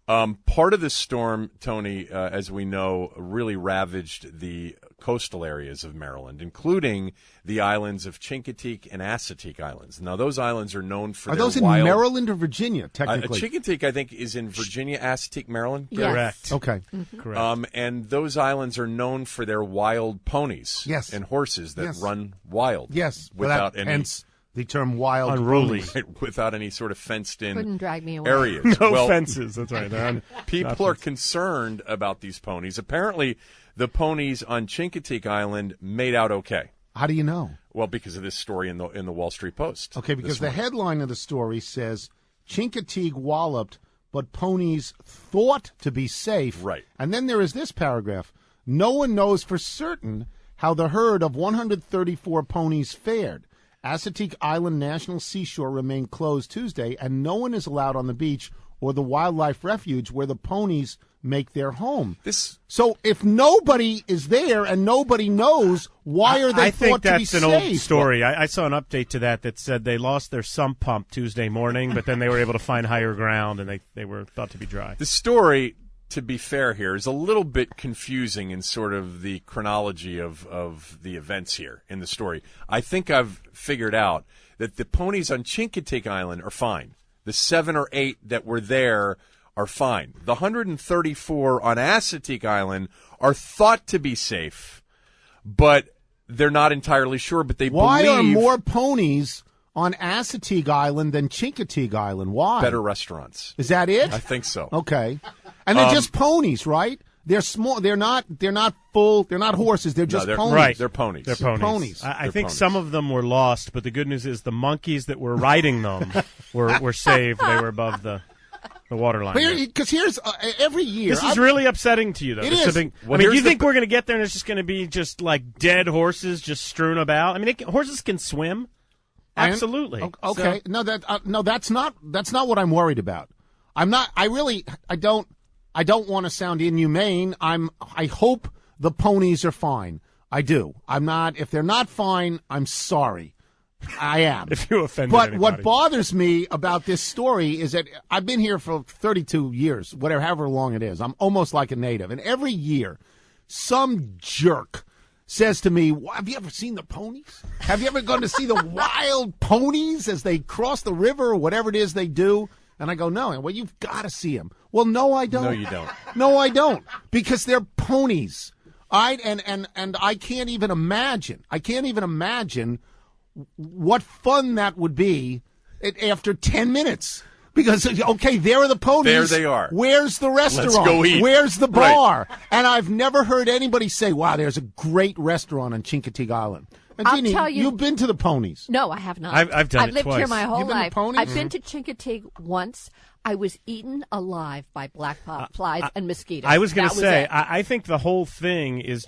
Part of the storm, Tony, as we know, really ravaged the coastal areas of Maryland, including the islands of Chincoteague and Assateague Islands. Now, those islands are known for their those in wild... Maryland or Virginia, technically? Chincoteague, I think, is in Virginia, Assateague, Maryland. Yes. Correct. Okay. Mm-hmm. Correct. And those islands are known for their wild ponies and horses that run wild. Yes. Without any... Hence the term wild Unruly. ponies. Right, without any sort of fenced-in Couldn't drag me away. areas. No fences. That's right. People are concerned about these ponies. Apparently, the ponies on Chincoteague Island made out okay. How do you know? Well, because of this story in the Wall Street Post. Okay, because the headline of the story says, Chincoteague walloped, but ponies thought to be safe. Right. And then there is this paragraph. No one knows for certain how the herd of 134 ponies fared. Assateague Island National Seashore remained closed Tuesday, and no one is allowed on the beach or the wildlife refuge where the ponies make their home. So if nobody is there and nobody knows, why are they thought to be safe? I think that's an old story. I saw an update to that said they lost their sump pump Tuesday morning, but then they were able to find higher ground, and they were thought to be dry. The story, to be fair here, is a little bit confusing in sort of the chronology of the events here in the story. I think I've figured out that the ponies on Chincoteague Island are fine. The 7 or 8 that were there are fine. The 134 on Assateague Island are thought to be safe, but they're not entirely sure. But they Why believe are more ponies on Assateague Island than Chincoteague Island? Why? better restaurants. Is that it? I think so. Okay. And they're just ponies, right? They're small. They're not full. They're not horses. They're just ponies. Right. They're ponies. They're ponies. Ponies. I think some of them were lost, but the good news is the monkeys that were riding them were saved. They were above the waterline. Because here's every year. This is really upsetting to you, though. It is. Do you think we're going to get there and it's just going to be just like dead horses just strewn about? I mean, horses can swim. Absolutely. Okay. So, no, that's not what I'm worried about. I'm not. I don't want to sound inhumane. I hope the ponies are fine. I do. I'm not. If they're not fine, I'm sorry. I am. If you offended But anybody. what bothers me about this story is that I've been here for 32 years, however long it is. I'm almost like a native. And every year, some jerk says to me, have you ever seen the ponies? Have you ever gone to see the wild ponies as they cross the river or whatever it is they do? And I go, no. Well, you've got to see them. Well, no, I don't. No, you don't. No, I don't. Because they're ponies. And I can't even imagine. What fun that would be after 10 minutes. Because, okay, there are the ponies. There they are. Where's the restaurant? Let's go eat. Where's the bar? Right. And I've never heard anybody say, wow, there's a great restaurant on Chincoteague Island. And I'll Jeannie, tell you- you've been to the ponies. No, I have not. I've done it lived here twice. my whole You've been to life. Ponies? I've been to Chincoteague once. I was eaten alive by black flies and mosquitoes. I was going to say, it. I think the whole thing is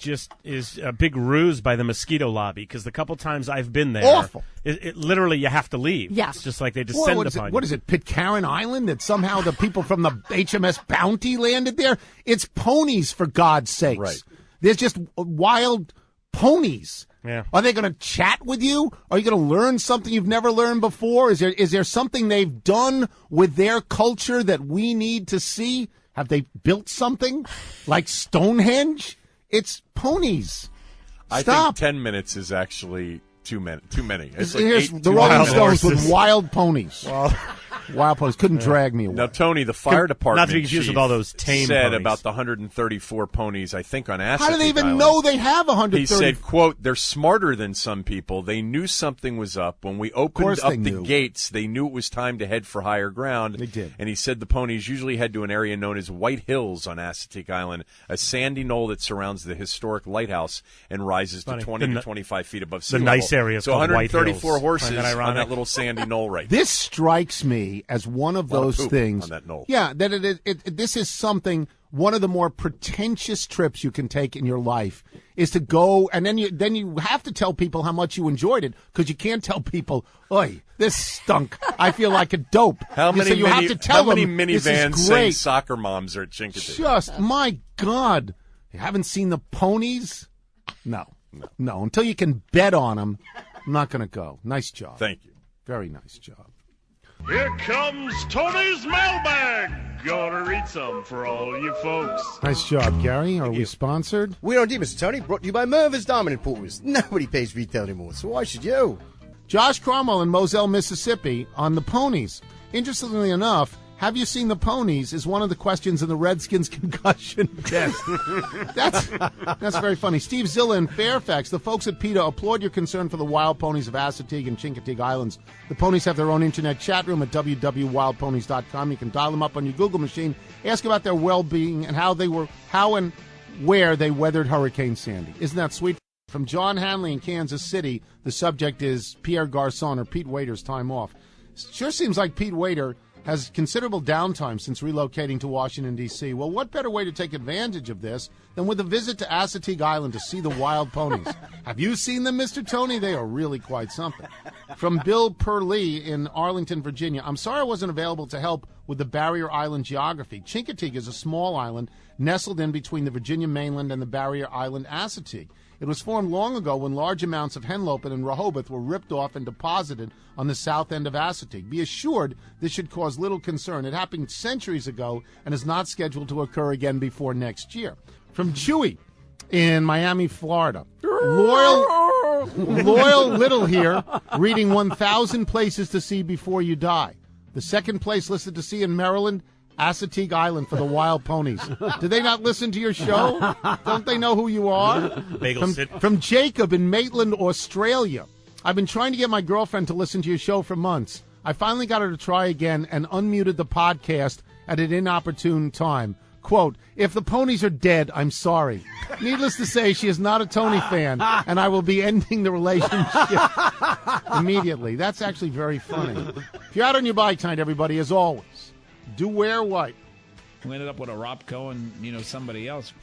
a big ruse by the mosquito lobby, because the couple times I've been there, Awful. It literally you have to leave. Yeah. It's just like they descend upon you. What is it, Pitcairn Island, that somehow the people from the HMS Bounty landed there? It's ponies, for God's sakes. Right. There's just wild ponies. Yeah. Are they going to chat with you? Are you going to learn something you've never learned before? Is there something they've done with their culture that we need to see? Have they built something like Stonehenge? It's ponies. I Stop. think 10 minutes is actually too many. It's Here's like the 8 Rolling wild Stones horses. with wild ponies. Wild ponies couldn't drag me away. Now, Tony, the fire department Not to be confused chief with all those tame said ponies. about the 134 ponies, I think, on Assateague How do they even Island. know they have 130? He said, quote, they're smarter than some people. They knew something was up. When we opened course up they the knew. gates, they knew it was time to head for higher ground. They did. And he said the ponies usually head to an area known as White Hills on Assateague Island, a sandy knoll that surrounds the historic lighthouse and rises to 20 to 25 feet above sea the level. nice area is So called White 134 Hills. horses Isn't that on ironic? that little sandy knoll right there. This strikes me as one of lot of those poop things. on that knoll. Yeah, that this is something. One of the more pretentious trips you can take in your life is to go, and then you have to tell people how much you enjoyed it, because you can't tell people, "Oi, this stunk. I feel like a dope." How many, you have to tell how many them, "This minivans is saying great." soccer moms are at Chincoteague? Just my God, you haven't seen the ponies? No. Until you can bet on them, I'm not going to go. Nice job. Thank you. Very nice job. Here comes Tony's Mailbag. Gonna read some for all you folks. Nice job, Gary. Are we sponsored? We don't do, Mr. Tony. Brought to you by Mervis Diamond Importers. Nobody pays retail anymore, so why should you? Josh Cromwell in Moselle, Mississippi on the Ponies. Interestingly enough, have you seen the Ponies is one of the questions in the Redskins concussion test. That's very funny. Steve Zilla in Fairfax. The folks at PETA applaud your concern for the wild ponies of Assateague and Chincoteague Islands. The ponies have their own internet chat room at www.wildponies.com. You can dial them up on your Google machine, ask about their well-being and how and where they weathered Hurricane Sandy. Isn't that sweet? From John Hanley in Kansas City, the subject is Pierre Garçon or Pete Waiter's time off. Sure seems like Pete Waiter has considerable downtime since relocating to Washington, D.C. Well, what better way to take advantage of this than with a visit to Assateague Island to see the wild ponies? Have you seen them, Mr. Tony? They are really quite something. From Bill Purley in Arlington, Virginia. I'm sorry I wasn't available to help with the Barrier Island geography. Chincoteague is a small island nestled in between the Virginia mainland and the Barrier Island Assateague. It was formed long ago when large amounts of henlopen and Rehoboth were ripped off and deposited on the south end of Assateague. Be assured this should cause little concern. It happened centuries ago and is not scheduled to occur again before next year. From Chewy in Miami, Florida. Loyal Little here, reading 1,000 places to see before you die. The second place listed to see in Maryland, Assateague Island for the wild ponies. Do they not listen to your show? Don't they know who you are? From Jacob in Maitland, Australia. I've been trying to get my girlfriend to listen to your show for months. I finally got her to try again and unmuted the podcast at an inopportune time. Quote, if the ponies are dead, I'm sorry. Needless to say, she is not a Tony fan, and I will be ending the relationship immediately. That's actually very funny. If you're out on your bike tonight, everybody, as always, do wear white. We ended up with a Robco and, somebody else.